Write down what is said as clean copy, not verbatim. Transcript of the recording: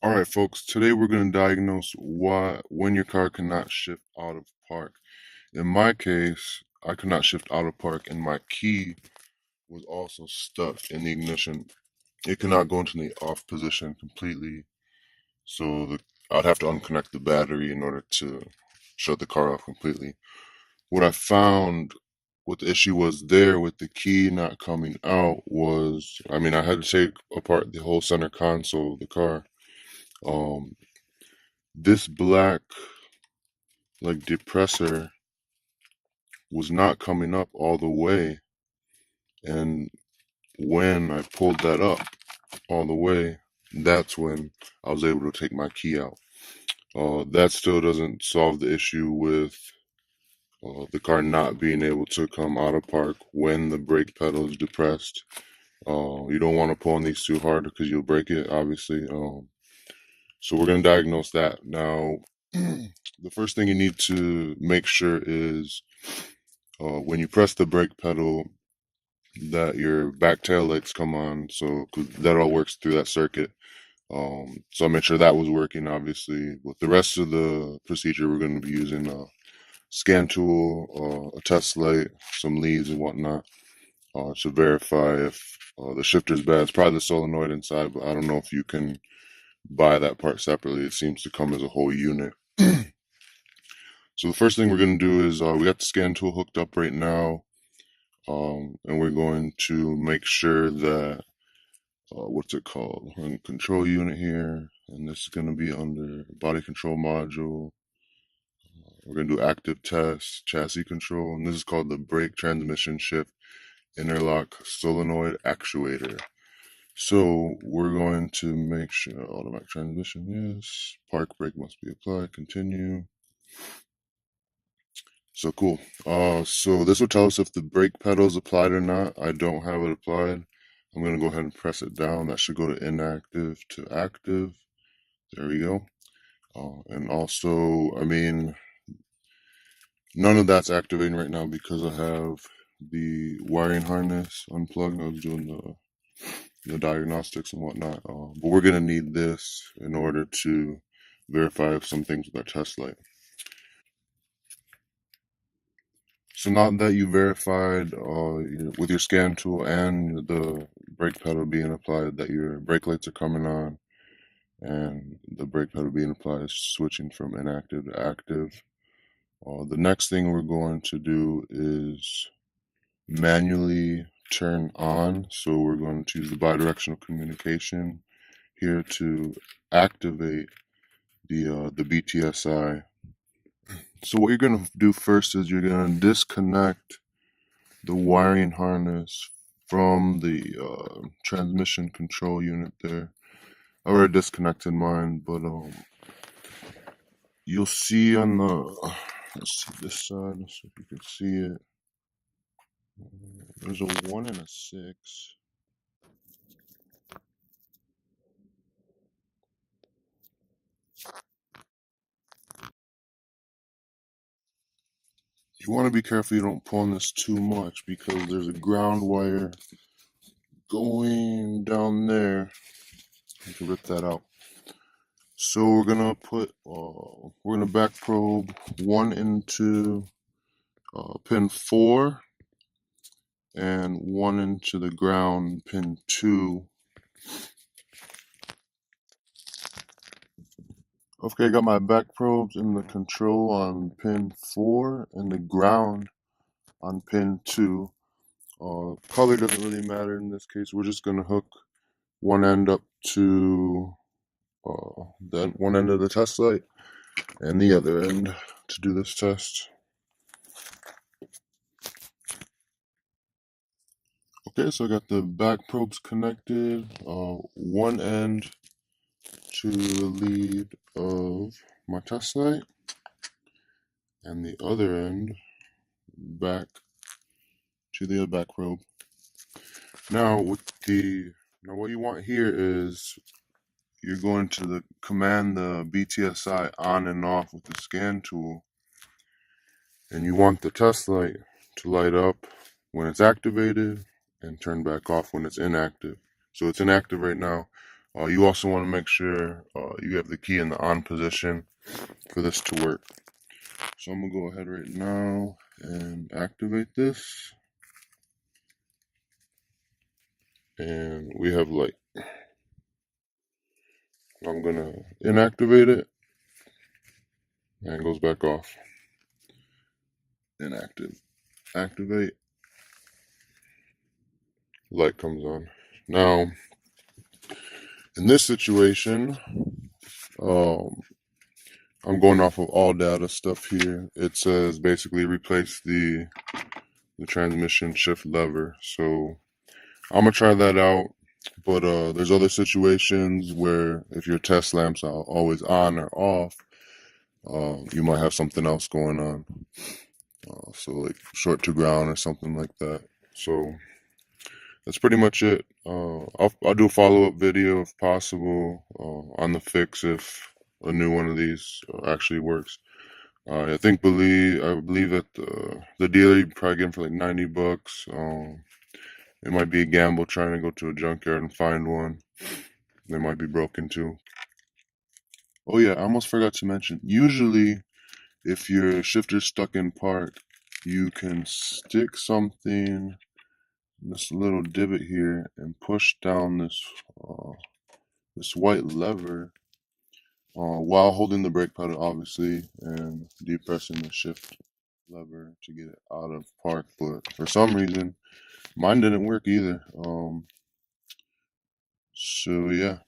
Alright folks, today we're going to diagnose when your car cannot shift out of park. In my case, I could not shift out of park and my key was also stuck in the ignition. It cannot go into the off position completely, so I'd have to unconnect the battery in order to shut the car off completely. What I found, what the issue was there with the key not coming out was, I had to take apart the whole center console of the car. This black depressor was not coming up all the way, and when I pulled that up all the way, that's when I was able to take my key out. That still doesn't solve the issue with the car not being able to come out of park when the brake pedal is depressed. You don't want to pull on these too hard because you'll break it, obviously. So we're going to diagnose that. Now, the first thing you need to make sure is when you press the brake pedal that your back tail lights come on, so 'cause that all works through that circuit. So I made sure that was working, obviously. With the rest of the procedure, we're going to be using a scan tool, a test light, some leads and whatnot to verify if the shifter's bad. It's probably the solenoid inside, but I don't know if you can buy that part separately. It seems to come as a whole unit. So the first thing we're going to do is we got the scan tool hooked up right now, and we're going to make sure that what's it called? We're in control unit here, and this is going to be under body control module. We're going to do active test, chassis control, and this is called the brake transmission shift interlock solenoid actuator. So we're going to make sure automatic transmission, yes. Park brake must be applied, continue. So cool. So this will tell us if the brake pedal is applied or not. I don't have it applied. I'm going to go ahead and press it down. That should go to inactive to active. There we go. And also, none of that's activating right now because I have the wiring harness unplugged. I was doing the diagnostics and whatnot. But we're going to need this in order to verify some things with our test light. So now that you verified with your scan tool and the brake pedal being applied that your brake lights are coming on and the brake pedal being applied is switching from inactive to active, the next thing we're going to do is manually turn on. So we're going to use the bidirectional communication here to activate the BTSI. So what you're going to do first is you're going to disconnect the wiring harness from the transmission control unit there. I already disconnected mine, but you'll see on the, let's see this side, let's see if you can see it. There's a 1 and a 6. You want to be careful you don't pull on this too much because there's a ground wire going down there. You can rip that out. So we're gonna back probe 1 into pin 4 and 1 into the ground pin 2. Okay, I got my back probes in the control on pin 4 and the ground on pin 2. Color doesn't really matter in this case. We're just gonna hook one end up to that one end of the test light and the other end to do this test. Okay, so I got the back probes connected, one end to the lead of my test light and the other end back to the back probe. Now what you want here is you're going to command the BTSI on and off with the scan tool, and you want the test light to light up when it's activated and turn back off when it's inactive. So it's inactive right now. You also want to make sure you have the key in the on position for this to work. So I'm going to go ahead right now and activate this. And we have light. I'm going to inactivate it. And it goes back off. Inactive. Activate. Light comes on. Now, in this situation, I'm going off of AllData stuff here. It says basically replace the transmission shift lever. So I'm gonna try that out. But there's other situations where if your test lamps are always on or off, you might have something else going on. So like short to ground or something like that. So that's pretty much it. I'll do a follow-up video if possible on the fix if a new one of these actually works. I believe that the dealer you probably get them for like $90. It might be a gamble trying to go to a junkyard and find one. They might be broken too. Oh yeah, I almost forgot to mention. Usually, if your shifter's stuck in park, you can stick something in this little divot here and push down this white lever while holding the brake pedal, obviously, and depressing the shift lever to get it out of park. But for some reason, mine didn't work either. So yeah.